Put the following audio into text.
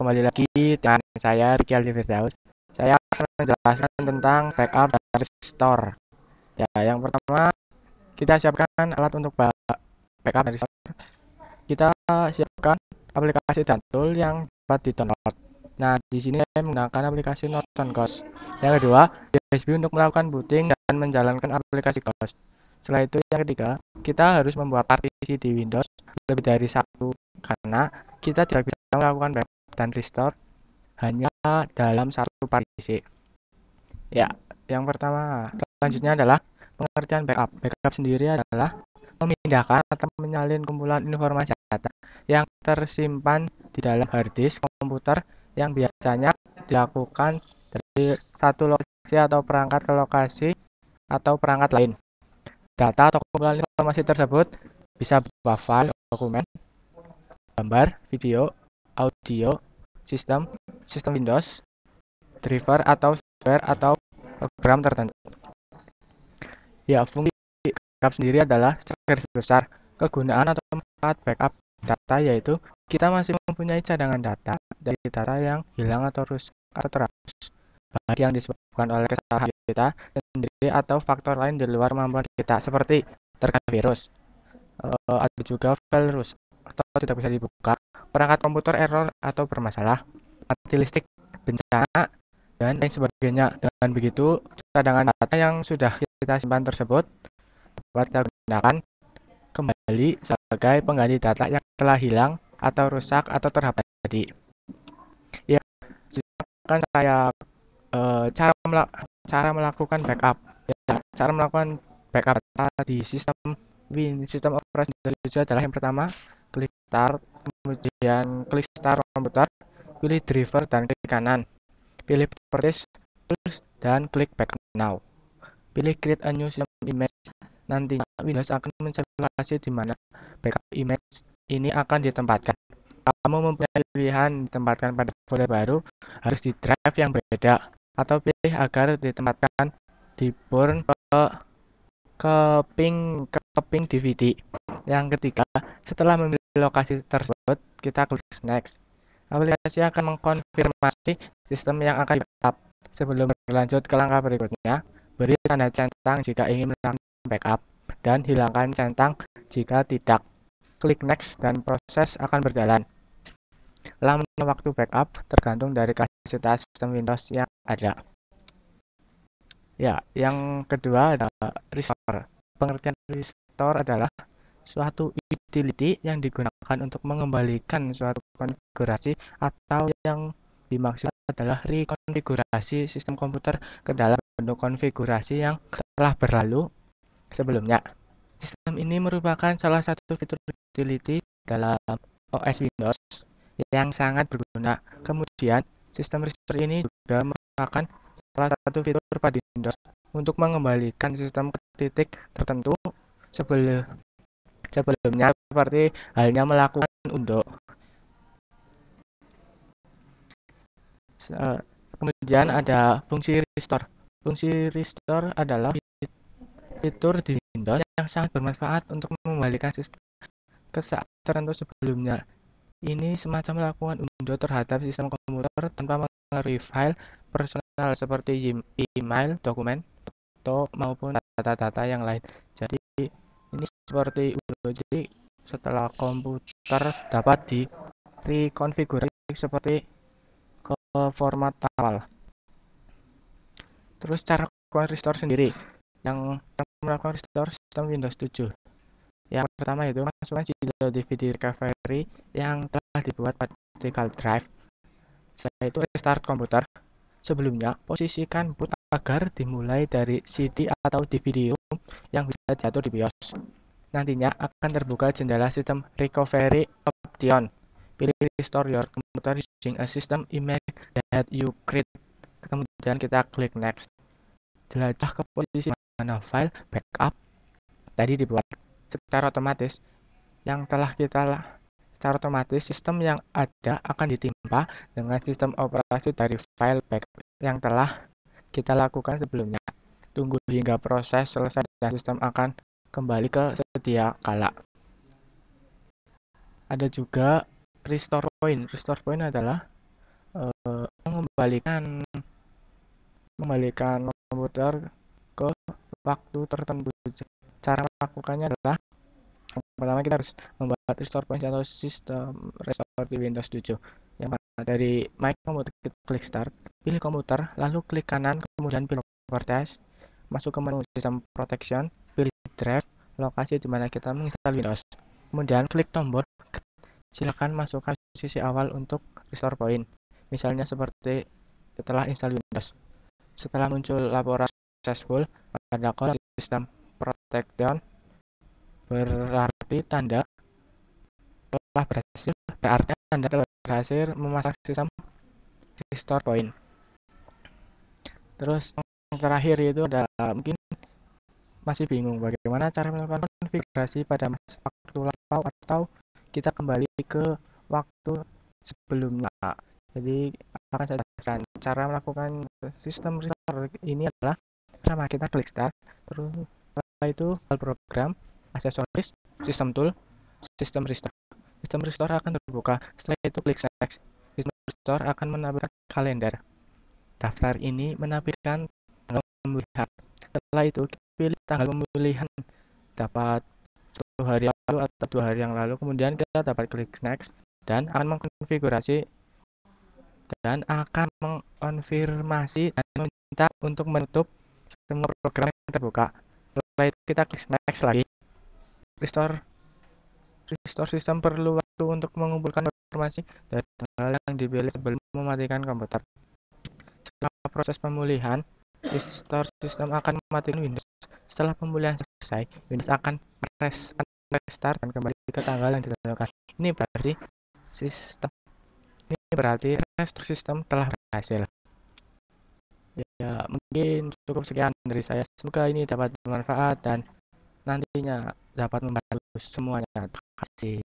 kembali lagi dengan saya Ricky Aldi Firdaus. Saya akan menjelaskan tentang backup dan restore. Ya, yang pertama kita siapkan alat untuk backup dan restore. Kita siapkan aplikasi dan tool yang dapat di-download. Nah, di sini saya menggunakan aplikasi Norton Ghost. Yang kedua, USB untuk melakukan booting dan menjalankan aplikasi Ghost. Setelah itu, yang ketiga, kita harus membuat partisi di Windows lebih dari satu karena kita tidak bisa melakukan backup dan restore hanya dalam satu partisi. Ya, yang pertama, selanjutnya adalah pengertian backup. Backup sendiri adalah memindahkan atau menyalin kumpulan informasi data yang tersimpan di dalam hard disk komputer yang biasanya dilakukan dari satu lokasi atau perangkat ke lokasi atau perangkat lain. Data atau kumpulan informasi tersebut bisa berupa file, dokumen, gambar, video, audio, sistem Windows, driver atau software atau program tertentu. Ya, fungsi backup sendiri adalah garis besar kegunaan atau manfaat backup data yaitu kita masih mempunyai cadangan data dari data yang hilang atau rusak atau terhapus, baik yang disebabkan oleh kesalahan kita sendiri atau faktor lain di luar kemampuan kita seperti terkena virus, ada juga file rusak atau tidak bisa dibuka, perangkat komputer error atau bermasalah, mati listrik, bencana, dan lain sebagainya. Dengan begitu, cadangan data yang sudah kita simpan tersebut dapat kita gunakan kembali sebagai pengganti data yang telah hilang atau rusak atau terhapus tadi. Ya, silakan saya cara melakukan backup. Ya, cara melakukan backup data di sistem operasi Windows adalah yang pertama, klik start, kemudian klik start komputer, pilih driver dan klik kanan, pilih properties, tools, dan klik backup now. Pilih create a new system image. Nantinya Windows akan mencari lokasi di mana backup image ini akan ditempatkan. Kamu mempunyai pilihan ditempatkan pada folder baru, harus di drive yang berbeda, atau pilih agar ditempatkan di burn ke ping DVD. Yang ketiga, setelah memilih lokasi tersebut, kita klik next. Aplikasi akan mengkonfirmasi sistem yang akan di-backup. Sebelum berlanjut ke langkah berikutnya, beri tanda centang jika ingin melakukan backup dan hilangkan centang jika tidak. Klik next dan proses akan berjalan. Lama waktu backup tergantung dari kapasitas sistem Windows yang ada. Ya, yang kedua adalah restore. Pengertian restore adalah suatu utility yang digunakan untuk mengembalikan suatu konfigurasi atau yang dimaksud adalah rekonfigurasi sistem komputer ke dalam bentuk konfigurasi yang telah berlalu sebelumnya. Sistem ini merupakan salah satu fitur utility dalam OS Windows yang sangat berguna. Kemudian, sistem restore ini juga merupakan salah satu fitur pada Windows untuk mengembalikan sistem ke titik tertentu sebelumnya seperti halnya melakukan undo. Kemudian ada fungsi restore. Fungsi restore adalah fitur di Windows yang sangat bermanfaat untuk mengembalikan sistem ke saat tertentu sebelumnya. Ini semacam melakukan undo terhadap sistem komputer tanpa mengaruhi file personal seperti email, dokumen, foto, maupun data-data yang lain. Jadi ini seperti undo. Jadi setelah komputer dapat direkonfigurasi seperti ke format awal. Terus cara melakukan restore sendiri. Yang melakukan restore sistem Windows 7. Yang pertama itu masukkan CD DVD recovery yang telah dibuat pada vertical drive. Setelah itu restart komputer. Sebelumnya, posisikan boot agar dimulai dari CD atau DVD yang bisa diatur di BIOS. Nantinya akan terbuka jendela sistem recovery option. Pilih restore your computer using a system image that you create. Kemudian kita klik next. Jelajah ke posisi mana file backup tadi dibuat. Secara otomatis sistem yang ada akan ditimpa dengan sistem operasi dari file backup yang telah kita lakukan sebelumnya. Tunggu hingga proses selesai dan sistem akan kembali ke sedia kala. Ada juga restore point. Restore point adalah mengembalikan komputer ke waktu tertentu. Cara melakukannya adalah yang pertama kita harus membuat restore point atau sistem restore di Windows 7. Yang pertama dari My Computer, kita klik Start, pilih komputer, lalu klik kanan, kemudian pilih Properties, masuk ke menu System Protection, pilih Drive, lokasi di mana kita menginstal Windows. Kemudian klik tombol, silakan masukkan sisi awal untuk restore point. Misalnya seperti setelah install Windows. Setelah muncul laporan successful pada kolom System Protection, berarti Anda telah berhasil memasang sistem restore point. Terus yang terakhir itu adalah mungkin masih bingung bagaimana cara melakukan konfigurasi pada waktu lampau atau kita kembali ke waktu sebelumnya. Jadi akan saya jelaskan cara melakukan sistem restore ini adalah pertama kita klik Start, terus setelah itu file program, aksesoris, sistem tool, sistem restore. Sistem restore akan terbuka. Setelah itu klik Next. Sistem restore akan menampilkan kalender. Daftar ini menampilkan tanggal pemulihan. Setelah itu pilih tanggal pemulihan, dapat 1 hari lalu atau 2 hari yang lalu. Kemudian kita dapat klik Next dan akan mengkonfigurasi dan akan mengkonfirmasi dan meminta untuk menutup semua program yang terbuka. Setelah itu kita klik Next lagi. Restore sistem perlu waktu untuk mengumpulkan informasi dari tanggal yang dipilih sebelum mematikan komputer. Setelah proses pemulihan, restore sistem akan mematikan Windows. Setelah pemulihan selesai, Windows akan restart dan kembali ke tanggal yang ditentukan. Ini berarti restore sistem telah berhasil. Ya, mungkin cukup sekian dari saya. Semoga ini dapat bermanfaat dan nantinya dapat membantu semuanya. Terima kasih.